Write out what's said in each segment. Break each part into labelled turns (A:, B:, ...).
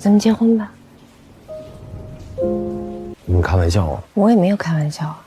A: 咱们结婚吧。
B: 你们开玩笑啊？
A: 我也没有开玩笑啊。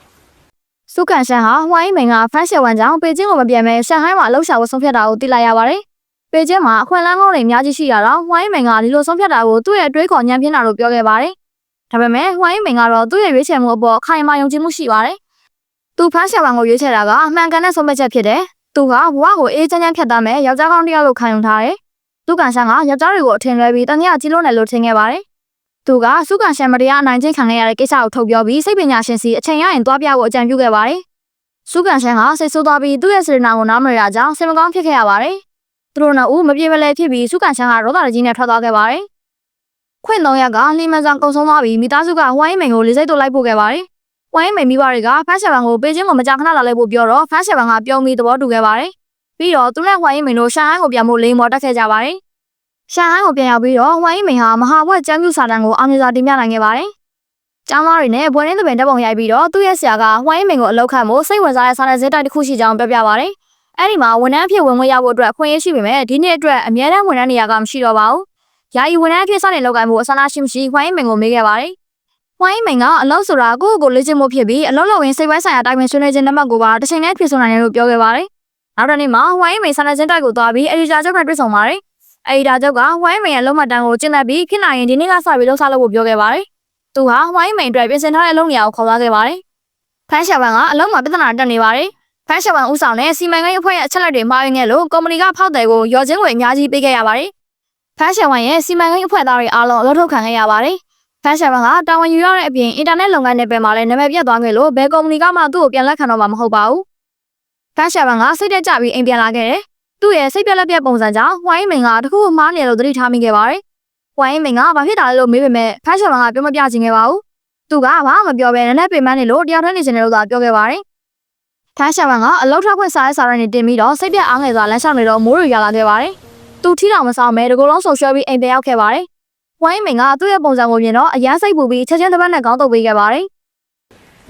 C: 苏干山哈，欢迎明啊！反射完章，北京我们边面上海话楼下我送票到地来呀哇嘞。北京嘛，混乱我哋များကြီးရှိရတော့ဝိုင်းမင်ကဒီလိုဆုံးဖြတ်တာကိုသူ့ရဲ့တွေးခေါ်ဉာဏ်ဖြစ်တာလို့ပြောခဲ့ပါတယ်။ဒါပေမဲ့ဝိုင်းမင်ကတော့သူ့ရဲ့ရွေးချယ်မှုအပေါ်ခိုင်မာယုံကြည်မှုရှိပါတယ်။သူဖမ်းဆက်ဝံကိုရွေးချယ်တာကအမှန်ကန်တဲ့ဆုံးဖြတ်ချက်ဖြစ်တယ်။သူကဘဝကိုအေးချမ်းချမ်းဖြတ်သန်းမဲ့ယောက်ျားကောင်းတစ်ယောက်လို့ခံယူထားတယ်။သူကန်ဆန်ကယောက်ျားတွေကိုအထင်လွဲပြီးတနည်းကြီးလို့နယ်လို့ထင်ခဲ့ပါတယ်။သူကစုကန်ဆန်မတရားအနိုင်ကျင့်ခံခဲ့ရတဲ့ကိစ္စကိုထုတ်ပြောပြီးစိတ်ပညာရှင်စီအချိန်ရရင်တွားပြဖို့အကြံပြုခဲ့ပါတယ်။စုကန်ဆန်ကစိတ်ဆိုးသွားပြီးသူ့ရဲ့စေတနာကိုနားမလည်တာကြောင့်စိတ်မကောင်းဖြစ်ခဲ့ရပါတယ်။သူတို့နှစ်ဦးမပြေမလည်ဖြစ်ပြီးစုကန်ဆန်ကရောသားကြီးနဲ့ထွက်သွားခဲ့ပါတယ်။ခွင့်3ရက်ကလီမန်ဆန်ကုံဆုံးသွားပြီးမိသားစုကဝိုင်းမင်ကိုလေးစိတ်တို့လိုက်ပို့ခဲ့ပါတယ်။ဝိုင်းမင်မိဘတွေကဖမ်းဆက်ဝံကိုပေကျင်းကိုမကြာခဏလာလိုက်ဖို့ပြောတော့ဖမ်းဆက်ဝံကပြုံးပြီးသဘောတူခဲ့ပါတယ်။ပြီးတော့သူနဲ့ဝိုင်းမင်တို့ရှာဟန်ကိုပြန်ဖို့လိန်မော်တက်ခဲ့ကြပါတယ်။ရှာဟန်ကိုပြန်ရောက်ပြီးတော့ဝိုင်းမင်ဟာမဟာဘွဲ့ကျမ်းပြူစာတန်ကိုအောင်မြင်စွာတင်ပြနိုင်ခဲ့ပါတယ်။ကျောင်းသားတွေနဲ့ဘွဲ့ရင်းသပင်တက်ပုံရိုက်ပြီးတော့သူ့ရဲ့ဆရာကဝိုင်းမင်ကိုအလောက်ခံဖို့စိတ်ဝင်စားတဲ့စာနယ်ဇင်းတိုက်တစ်ခုရှိကြောင်းပြောပြပါတယ်။အဲ့ဒီမှာဝန်ထမ်းအဖြစ်ဝင်ခွင့်ရဖို့အတွက်အခွင့်အရေးရှိပေမဲ့ဒီနေ့အတွက်အများတန်းဝန်ထမ်းနေရာကမရှိတော့ပါဘူး။ယာယီဝန်ထမ်းအဖြစ်စတင်လုပ်ကိုင်မှုအဆန္ဒရှိမရှိဝိုင်းမင်ကိုမေးခဲ့ပါတယ်။ဝိုင်းမင်ကအလုပ်ဆိုတာကိုယ့်ကိုလေ့ကျင့်မှုဖြစ်ပြီးအလုပ်လုပ်ရင်စိတ်ပိုင်းဆိုင်ရာတိုင်ပင်ဆွေးနွေးခြင်းနံပါတ်ကိုပါတစ်ချိန်နဲ့ဖြည့်ဆို့နိုင်တယ်လို့ပြောခဲ့ပါတယ်။နောက်တစ်နေ့မှာဝိုင်းမင်စာနယ်ဇင်းတိုက်ကိုသွားပြီးအဒီတာချုပ်နဲ့တွေ့ဆုံပါတယ်။အဒီတာချုပ်ကဝိုင်းမင်ရဲ့လုံးမတန်းကိုကျင့်တတ်ပြီးဖြစ်နိုင်ရင်ဒီနေ့ကစပြီးလှုပ်ရှားလုပ်ဖို့ပြောခဲ့ပါတယ်။သူဟာဝိုင်းမင်အတွက်ပြင်ဆင်ထားတဲ့အလုပ်နေရာကိုခေါ်သွားခဲ့ပါတယ်။ဖန်ရှာဝန်ကအလုပ်မှာပြဿနာတက်နေပါတယ်။ဖန်ရှာဝန်ဦးဆောင်တဲ့စီမံကိန်းအဖွဲ့ရဲ့အချက်လက်တွေမှားယွင်းခဲ့လို့ကုမ္ပဏီကဖောက်တယ်ကိုရော်ချင်းငွေအများကြီးပေးခဲ့ရပါတယ်။ဖန်ရှာဝန်ရဲ့စီမံကိန်းအဖွဲ့သားတွေအားလုံးအလုပ်ထုတ်ခံခဲ့ရပါတယ်။ဖန်ရှာဝန်ကတာဝန်ယူရတဲ့အပြင်အင်တာနက်လုပ်ငန်းတွေပဲမှာလည်းနာမည်ပြတ်သွားခဲ့လို့ဘယ်ကုမ္ပဏီကမှသူ့ကိုပြန်လက်ခံတော့မှာမဟုတ်ပါဘူး။ဖန်ရှာဝန်ကစိတ်တက်ကြပြီးအိမ်ပြန်လာခဲ့တယ်။သူ့ရဲ့စိတ်ပြက်လက်ပြက်ပုံစံကြောင့်ဝိုင်းမင်ကတခုခုမှားနေလို့သတိထားမိခဲ့ပါတယ်။ဝိုင်းမင်ကဘာဖြစ်တာလဲလို့မေးပေမဲ့ဖန်ရှာဝန်ကပြောမပြချင်ခဲ့ပါဘူး။သူကဘာမှမပြောဘဲနည်းနည်းပင်ပန်းနေလို့တယောက်တည်းနေချင်တယ်လို့သာပြောခဲ့ပါတယ်။ဖန်ရှာဝန်ကအလောက်ထွက်ခွင့်စားရဲစာရနေတင်ပြီးတော့စိတ်ပြက်အားငယ်စွာလမ်းလျှောက်နေတော့မိုးတွေရလာခဲ့ပါတယ်။သူထီတော်မဆောင်မဲတကူလုံးဆုံရွှဲပြီးအိမ်ပြန်ရောက်ခဲ့ပါတယ်။ဝိုင်းမင်ကသူ့ရဲ့ပုံစံကိုမြင်တော့အရန်စိတ်ပူပြီးချက်ချင်းတစ်ပတ်နဲ့ခေါင်းတုပ်ပေးခဲ့ပါတယ်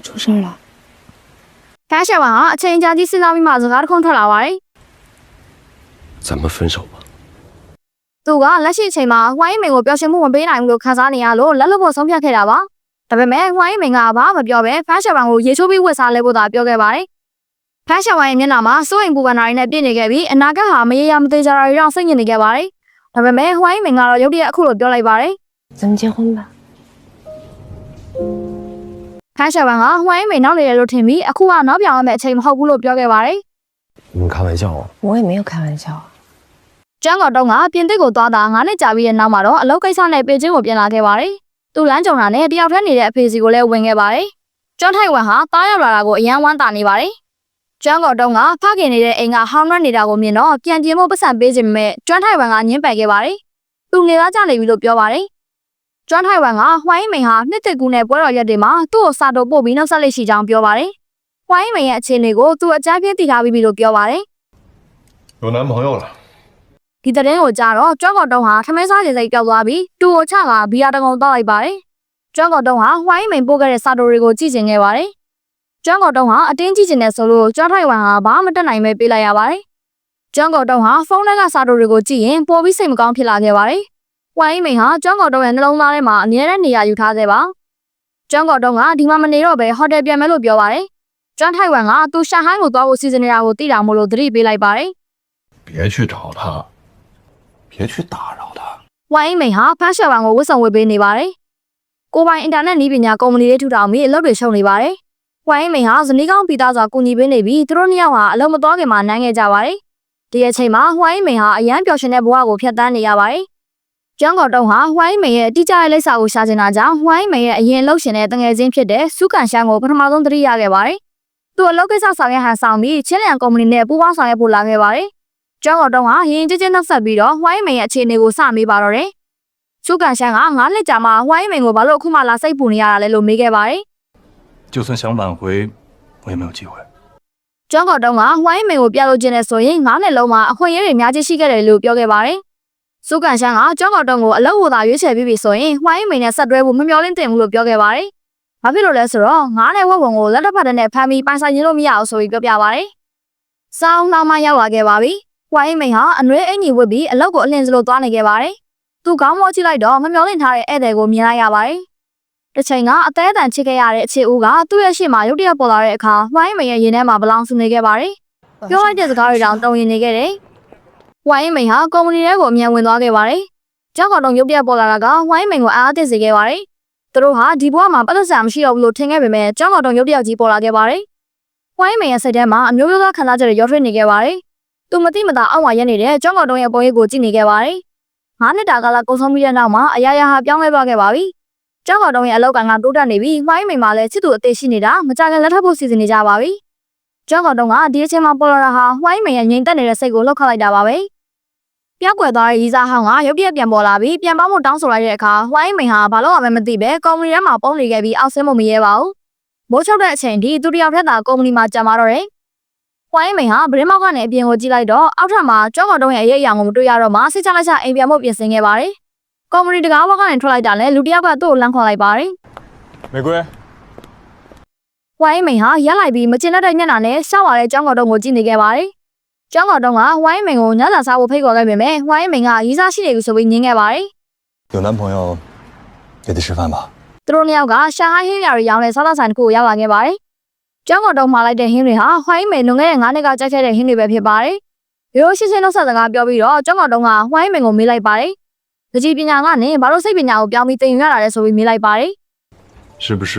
A: 出事儿了。
C: ။ဖန်ရှာဝန်ကအချိန်ကြာကြီးစဉ်းစားပြီးမှစကားတစ်ခုထွက်လာပါတယ်
B: 咱们分手吧。
C: ။သူကလက်ရှိအချိန်မှာဝိုင်းမင်ကိုပျော်ရွှင်မှုမပေးနိုင်ဘူးလို့ခံစားနေရလို့လက်လွတ်ဖို့ဆုံးဖြတ်ခဲ့တာပါ။ဒါပေမဲ့ဝိုင်းမင်ကဘာမှမပြောဘဲဖန်ရှာဝန်ကိုရေချိုးပြီးဝတ်စားလဲဖို့သာပြောခဲ့ပါတယ်။ဖန်ရှာဝန်ရဲ့မျက်နှာမှာစိုးရိမ်ပူပန်တာတွေနဲ့ပြည့်နေခဲ့ပြီးအနာဂတ်ဟာမရေရာမသေးကြတာတွေကြောင့်စိတ်ညစ်နေခဲ့ပါတယ်။ဒါပေမဲ့ဝိုင်းမင်ကတော့ရုတ်တရက်အခုလိုပြောလိုက်ပါတယ်
A: 咱们结婚吧。
C: ဖန်ရှာဝန်ကဝိုင်းမင်နောက်နေတယ်လို့ထင်ပြီးအခုကနောက်ပြောင်းရမယ့်အချိန်မဟုတ်ဘူးလို့ပြောခဲ့ပါတယ်
B: 你们开玩笑啊？
A: 我也没有开玩笑啊。
C: ။ကျန်းတော်တုံးကပြင်သစ်ကိုသွားတာ9နှစ်ကြာပြီးတဲ့နောက်မှာတော့အလုပ်ကိစ္စနဲ့ပေကျင်းကိုပြန်လာခဲ့ပါတယ်။သူလမ်းကြုံတာနဲ့တယောက်တည်းနေတဲ့အဖေစီကိုလည်းဝင်ခဲ့ပါတယ်။ကျွမ်းထိုက်ဝမ်ဟာတားရောက်လာတာကိုအယံဝမ်းသာနေပါတယ်။ကျန်းတော်တုံးကဖခင်နေတဲ့အိမ်ကဟောင်းနှွက်နေတာကိုမြင်တော့ပြန်ပြင်ဖို့ပတ်စံပေးခြင်းမဲ့ကျွမ်းထိုက်ဝမ်ကညှင်းပယ်ခဲ့ပါတယ်။သူနေသားကြနေပြီလို့ပြောပါတယ်။ကျွမ်းထိုက်ဝမ်ကဝိုင်းမင်ဟာနှစ်သက်ကူနဲ့ပွဲတော်ရက်တွေမှာသူ့ကိုစာတော့ပို့ပြီးနှုတ်ဆက်လက်ရှိကြောင်းပြောပါတယ်။ဝိုင်းမင်ရဲ့အခြေအနေကိုသူအကြမ်းပြင်းသိထားပြီးလို့ပြောပါတယ်
B: 有男朋友了。
C: ဒီတဲ့ကိုကြတော့ကျွမ်းကော်တုံးဟာထမင်းစားချိန်စိတ်ပြောက်သွားပြီးတူကိုချကဘီယာတကုံတောက်လိုက်ပါတယ်။ကျွမ်းကော်တုံးဟာဝိုင်းမင်ပို့ခဲ့တဲ့စာတိုတွေကိုကြည့်ကျင်ခဲ့ပါတယ်။ကျွမ်းကော်တုံးဟာအတင်းကြည့်ကျင်တဲ့ဆိုလို့ကျွမ်းထိုက်ဝမ်ဟာဘာမှမတက်နိုင်ပဲပေးလိုက်ရပါတယ်။ကျွမ်းကော်တုံးဟာဖုန်းထဲကစာတိုတွေကိုကြည့်ရင်ပိုပြီးစိတ်မကောင်းဖြစ်လာခဲ့ပါတယ်။ဝိုင်းမင်ဟာကျွမ်းကော်တုံးရဲ့နှလုံးသားထဲမှာအမြဲတမ်းနေရာယူထားသေးပါ။ကျွမ်းကော်တုံးကဒီမှာမနေတော့ပဲဟိုတယ်ပြန်မယ်လို့ပြောပါတယ်။ကျွမ်းထိုက်ဝမ်ကသူရှာဟိုင်းကိုသွားဖို့စီစဉ်နေတာကိုသိတာမို့လို့သတိပေးလိုက်ပါတယ်
B: 别去找他，别去打扰他。
C: ။ဝိုင်းမင်ဟာဖန်ရှာဝန်ကိုဝတ်ဆောင်ဝတ်ပေးနေပါတယ်။ကိုပိုင်အင်တာနက်နည်းပညာကုမ္ပဏီလေးထူထောင်ပြီးအလုပ်တွေရှုပ်နေပါတယ်။ဝိုင်းမင်ဟာဇနီးကောင်းပီသားစွာကူညီပေးနေပြီးသူတို့နှစ်ယောက်ဟာအလုပ်မသွားခင်မှာနိုင်ခဲ့ကြပါတယ်။ဒီအချိန်မှာဝိုင်းမင်ဟာအရန်ပျော်ရွှင်တဲ့ဘဝကိုဖျက်ဆီးနေရပါတယ်။ကျန်းကော်တုံးဟာဝိုင်းမင်ရဲ့အတိအကျတဲ့လိပ်စာကိုရှာချင်တာကြောင့်ဝိုင်းမင်ရဲ့အရင်လှုပ်ရှင်တဲ့တငယ်ချင်းဖြစ်တဲ့စုကန်ရှန်ကိုပထမဆုံးသတိရခဲ့ပါတယ်။သူအလုပ်ကိစ္စဆောင်ရွက်ဟန်ဆောင်ပြီးချင်းလျံကုမ္ပဏီနဲ့ပူးပေါင်းဆောင်ရွက်ဖို့လာခဲ့ပါတယ်။ကျန်းကော်တုံးဟာရင်ကျချင်းနှုတ်ဆက်ပြီးတော့ဝိုင်းမင်ရဲ့အခြေအနေကိုစမေးပါတော့တယ်။စုကန်ရှန်က9နှစ်ကြာမှဝိုင်းမင်ကိုဘာလို့အခုမှလာစိတ်ပူနေရတာလဲလို့မေးခဲ့ပါတယ်
D: 就算想挽回，我也没有机会。
C: ။ကျန်းကော်တုံးကဝိုင်းမင်ကိုပြလို့ခြင်းနဲ့ဆိုရင်9နှစ်လုံးမှာအခွင့်အရေးတွေအများကြီးရှိခဲ့တယ်လို့ပြောခဲ့ပါတယ်။စုကန်ရှန်ကကျန်းကော်တုံးကိုအလုပ်ဝသာရွေးချယ်ပြီးပြီဆိုရင်ဝိုင်းမင်နဲ့ဆက်တွဲဖို့မမျှော်လင့်တင်ဘူးလို့ပြောခဲ့ပါတယ်။ဘာဖြစ်လို့လဲဆိုတော့9နဲ့ဝက်ဝင်ကိုလက်တစ်ဖက်တည်းနဲ့ဖမ်းပြီးပိုင်ဆိုင်ရင်းလို့မရအောင်ဆိုပြီးပြောပြပါတယ်။စောင်းနှောင်းမှရောက်လာခဲ့ပါပြီ။ဝိုင်းမင်ဟာအနှွေးအင်ကြီးဝတ်ပြီးအလုပ်ကိုအလင်းစလို့သွားနေခဲ့ပါတယ် သူကောင်းမောကြည့်လိုက်တော့မမျောလင့်ထားတဲ့ဧည့်သည်ကိုမြင်လိုက်ရပါတယ်။တစ်ချိန်ကအသေးအတန်ချစ်ခဲ့ရတဲ့အခြေဦးကသူ့ရဲ့ရှေ့မှာရုတ်တရက်ပေါ်လာတဲ့အခါဝိုင်းမိန်ရဲ့ရင်ထဲမှာဘလောင်ဆူနေခဲ့ပါတယ်။ပြောလိုက်တဲ့စကားတွေတောင်တုံရင်နေခဲ့တယ်။ဝိုင်းမိန်ဟာကုမ္ပဏီထဲကိုအမြန်ဝင်သွားခဲ့ပါတယ်။ကျောင်းကောင်တုံရုတ်တရက်ပေါ်လာတာကဝိုင်းမိန်ကိုအားအသစ်စေခဲ့ပါတယ်။သူတို့ဟာဒီဘဝမှာပတ်သက်စရာမရှိတော့ဘူးလို့ထင်ခဲ့ပေမဲ့ကျောင်းကောင်တုံရုတ်တရက်ကြီးပေါ်လာခဲ့ပါတယ်။ဝိုင်းမိန်ရဲ့စိတ်ထဲမှာအမျိုးမျိုးသောခံစားချက်တွေရောထွေးနေခဲ့ပါတယ်။သူမသိမသာအောက်မှာရက်နေတဲ့ကျောင်းကောင်တုံရဲ့ပုံရိပ်ကိုကြည့်နေခဲ့ပါတယ်။9နှစ်တာကာလကုန်ဆုံးပြီးတဲ့နောက်မှာအရာရာဟာပြောင်းလဲသွားခဲ့ပါပြီ။ကျောင်းကောင်တုံရဲ့အလောက်ကတိုးတက်နေပြီးဝိုင်းမိန်မှာလည်းချစ်သူအသေးရှိနေတာမကြခင်လက်ထပ်ဖို့စီစဉ်နေကြပါပြီ။ကျောင်းကောင်တုံကဒီအချိန်မှာပေါ်လာတာဟာဝိုင်းမိန်ရဲ့ငြိမ်သက်နေတဲ့စိတ်ကိုလှုပ်ခတ်လိုက်တာပါပဲ။ပြောက်ကွယ်သွားတဲ့ရီစာဟောင်းကရုတ်တရက်ပြန်ပေါ်လာပြီးပြန်ပေါင်းဖို့တောင်းဆိုလိုက်တဲ့အခါဝိုင်းမိန်ဟာဘာလို့မှမသိပဲကုမ္ပဏီထဲမှာပုံနေခဲ့ပြီးအောက်ဆင်းဖို့မရဲပါဘူး။မိုးချုပ်တဲ့အချိန်ထိသူတယောက်တည်းသာကုမ္ပဏီမှာကြာมาတော့တယ်။ဝိုင်းမိန်ဟာဗရင်မောက်ကနေအပြင်ကိုကြည့်လိုက်တော့အောက်ထပ်မှာကျောင်းကောင်တုံရဲ့အရေးအရာကိုမတွေ့ရတော့မှစိတ်ချလိုက်ချအိမ်ပြန်ဖို့ပြင်ဆင်ခဲ့ပါတယ်။ကုမ္ပဏီတကားဘက်ကနေထွက်လိုက်တာနဲ့လူတစ်ယောက်ကသူ့ကိုလမ်းခေါ်လိုက်ပါတယ်
B: 玫瑰，
C: ။ဝိုင်းမိန်ဟာရက်လိုက်ပြီးမကျင်တဲ့မျက်နှာနဲ့ရှောက်ရတဲ့ကျောင်းကောင်တုံကိုကြည့်နေခဲ့ပါတယ်။ကျောင်းကောင်တုံကဝိုင်းမိန်ကိုညစာစားဖို့ဖိတ်ခေါ်ခဲ့ပေမဲ့ဝိုင်းမိန်ကရီးစားရှိနေပြီဆိုပြီးညင်းခဲ့ပါတယ်
B: 有男朋友也得吃饭吧？
C: ။သူတို့နှစ်ယောက်ကရှာဟိုင်းဟင်းညာတွေရောင်းတဲ့စားသောက်ဆိုင်တစ်ခုကိုရောက်လာခဲ့ပါတယ်။ကျောင်းကောင်တုံမှာလိုက်တဲ့ဟင်းတွေဟာဝိုင်းမိန်လွန်ခဲ့တဲ့9နှစ်ကကြိုက်ခဲ့တဲ့ဟင်းတွေပဲဖြစ်ပါတယ်။ရိုးရှင်းရှင်းနှုတ်ဆက်စကားပြောပြီးတော့ကျောင်းကောင်တုံကဝိုင်းမိန်ကိုမေးလိုက်ပါတယ်။တကြီးပညာကနေဘာလို့စိတ်ပညာကိုပြောင်းပြီးသင်ယူရတာလဲဆိုပြီးမေးလိုက်ပါတယ်
D: 是不是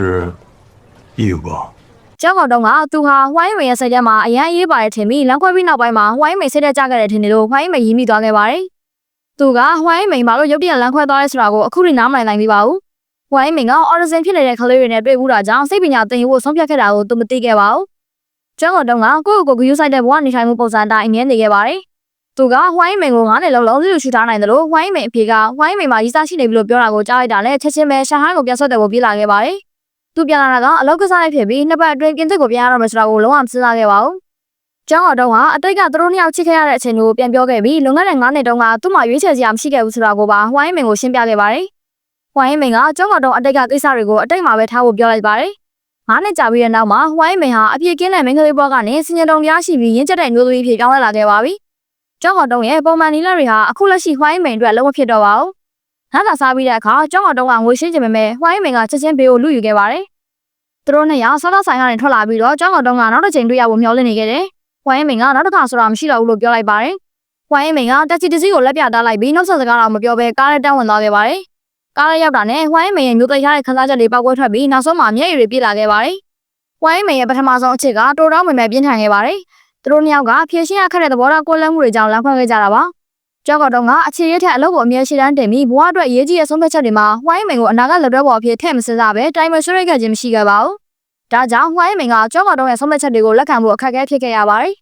D: 义务工？
C: ။ကျောင်းကောင်တုံကသူဟာဝိုင်းမိန်ရဲ့စိတ်ထဲမှာအရန်အေးပါတယ်ထင်ပြီးလမ်းခွဲပြီးနောက်ပိုင်းမှာဝိုင်းမိန်စိတ်ထဲကျခဲ့တဲ့ထင်တယ်လို့ဝိုင်းမိန်ရင်းမိသွားခဲ့ပါတယ်။သူကဝိုင်းမိန်ဘာလို့ရုတ်တရက်လမ်းခွဲသွားလဲဆိုတာကိုအခုထိနားမလည်နိုင်သေးပါဘူး။ဝိုင်းမိန်ကအော်ဒိဇင်ဖြစ်နေတဲ့ကလေးတွေနဲ့တွေ့ဘူးတာကြောင့်စိတ်ပညာသင်ယူဖို့ဆုံးဖြတ်ခဲ့တာကိုသူမသိခဲ့ပါဘူး။ကျောင်းကောင်တုံကကိုယ့်ကိုယ်ကိုဂရုစိုက်တဲ့ဘဝနေထိုင်မှုပုံစံအတိုင်းအမြဲနေခဲ့ပါတယ်။သူကဝိုင်းမိန်ကို9နှစ်လုံးလုံးလူရှူထားနိုင်တယ်လို့ဝိုင်းမိန်အဖေကဝိုင်းမိန်မှာရီးစားရှိနေပြီလို့ပြောတာကိုကြားလိုက်တာနဲ့ချက်ချင်းပဲရှာဟိုင်းကိုပြန်ဆွတ်တယ်ကိုပြေးလာခဲ့ပါတယ်။သူပြန်လာတာကအလောက်ကစားလိုက်ဖြစ်ပြီးနှစ်ပတ်အတွင်းကင်းစစ်ကိုပြန်ရတော့မယ်ဆိုတာကိုလုံးဝမစဉ်းစားခဲ့ပါဘူး။ကျောင်းတော်ဟာအတိတ်ကသူတို့နှစ်ယောက်ချစ်ခဲ့ရတဲ့အချိန်ကိုပြန်ပြောခဲ့ပြီးလွန်ခဲ့တဲ့9နှစ်တုန်းကသူ့မှာရွေးချယ်စရာမရှိခဲ့ဘူးဆိုတာကိုပါဝိုင်းမိန်ကိုရှင်းပြခဲ့ပါတယ်။ဝိုင်းမိန်ကကျောင်းတော်အတိတ်ကကိစ္စတွေကိုအတိတ်မှာပဲထားဖို့ပြောလိုက်ပါတယ်။9နှစ်ကြာပြီးတဲ့နောက်မှာဝိုင်းမိန်ဟာအပြည့်ကင်းတဲ့မင်္ဂလေးဘွားကနေစင်ကြံတုံရရှိပြီးရင်းကျက်တဲ့မျိုးသမီးဖြစ်ပြောင်းလဲလာခဲ့ပါပြီ။ကျောင်းတော်ရဲ့ပုံမှန်နီလာတွေဟာအခုလက်ရှိဝိုင်းမိန်အတွက်လုံးဝဖြစ်တော့ပါဘူး။နားသာစားပြီးတဲ့အခါကျောင်းတော်ကငွေရှင်းချင်ပေမဲ့ဝိုင်းမိန်ကချက်ချင်းဘေးကိုလူယူခဲ့ပါတယ်။သူတို့နှစ်ယောက်ဆောက်ဆိုင်ကနေထွက်လာပြီးတော့ကျောင်းတော်ကနောက်တစ်ချိန်တွေ့ရဖို့မျှော်လင့်နေခဲ့တယ်။ဝိုင်းမိန်ကနောက်တစ်ခါဆိုတာမရှိတော့ဘူးလို့ပြောလိုက်ပါတယ်။ဝိုင်းမိန်ကတက်ချီတစီကိုလက်ပြထားလိုက်ပြီးနောက်ဆက်စကားတော့မပြောဘဲကားထဲတန်းဝင်သွားခဲ့ပါတယ်။ကားထဲရောက်တာနဲ့ဝိုင်းမိန်ရဲ့မျိုးသိရတဲ့ခန်းစားချက်တွေပောက်ကွဲထွက်ပြီးနောက်ဆုံးမှာမျက်ရည်တွေပြေးလာခဲ့ပါတယ်။ဝိုင်းမိန်ရဲ့ပထမဆုံးအချက်ကတိုးတောင်းဝင်မဲ့ပြင်းထန်ခဲ့ပါတယ်။သူတို့နှစ်ယောက်ကဖြည့်ရှင်းရခက်တဲ့သဘောထားကိုယ်လက်မှုတွေကြောင့်လမ်းခွဲခဲ့ကြတာပါ။ကျောင်းတော်ကအခြေရထက်အလုပ်ကိုအမြဲရှေ့တန်းတင်ပြီးဘဝအတွက်ရေးကြီးတဲ့ဆုံးဖြတ်ချက်တွေမှာဝိုင်းမိန်ကိုအနာဂတ်လက်တွဲပေါ်အဖြစ်ထည့်မစင်စားပဲတိုင်မဆွရိတ်ခဲ့ခြင်းမရှိခဲ့ပါဘူး။ဒါကြောင့်ဝိုင်းမိန်ကကျောင်းတော်ရဲ့ဆုံးဖြတ်ချက်တွေကိုလက်ခံဖို့အခက်အခဲဖြစ်ခဲ့ရပါတယ်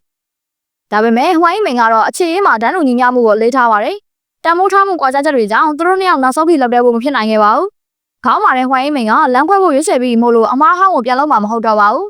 C: ။ဒါပေမဲ့ဝိုင်းမိန်ကတော့အခြေရမှာတန်းတူညီမျှမှုကိုလေးထားပါတယ်။တန်မိုးထားမှုကွာခြားချက်တွေကြောင့်သူတို့နှစ်ယောက်နောက်ဆုံးထိလက်တွဲဖို့မဖြစ်နိုင်ခဲ့ပါဘူး။ခေါင်းမာတဲ့ဝိုင်းမိန်ကလမ်းခွဲဖို့ရွေးချယ်ပြီးမို့လို့အမားဟောင်းကိုပြန်လုံးမှာမဟုတ်တော့ပါဘူး